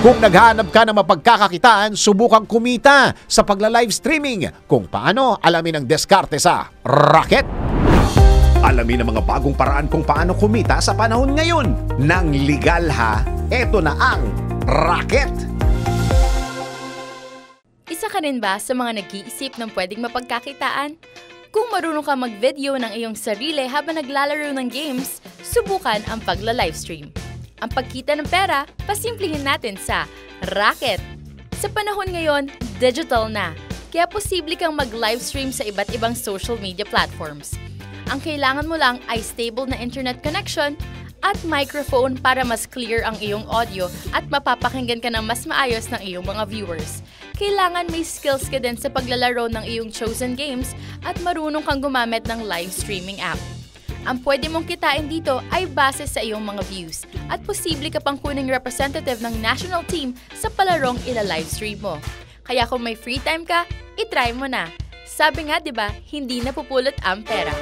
Kung naghahanap ka ng mapagkakakitaan, subukang kumita sa pagla-live streaming. Kung paano, alamin ang diskarte sa Rocket. Alamin ang mga bagong paraan kung paano kumita sa panahon ngayon. Nang legal ha, eto na ang Rocket. Isa ka rin ba sa mga nag-iisip ng pwedeng mapagkakitaan? Kung marunong ka mag-video ng iyong sarili habang naglalaro ng games, subukan ang pagla-livestream. Ang pagkita ng pera, pasimplihin natin sa Rocket. Sa panahon ngayon, digital na, kaya posible kang mag-livestream sa iba't ibang social media platforms. Ang kailangan mo lang ay stable na internet connection at microphone para mas clear ang iyong audio at mapapakinggan ka ng mas maayos ng iyong mga viewers. Kailangan may skills ka din sa paglalaro ng iyong chosen games at marunong kang gumamit ng live streaming app. Ang pwede mong kitain dito ay base sa iyong mga views at posible ka pang kuning representative ng national team sa palarong ila-livestream mo. Kaya kung may free time ka, itry mo na. Sabi nga 'di ba, hindi napupulot ang pera.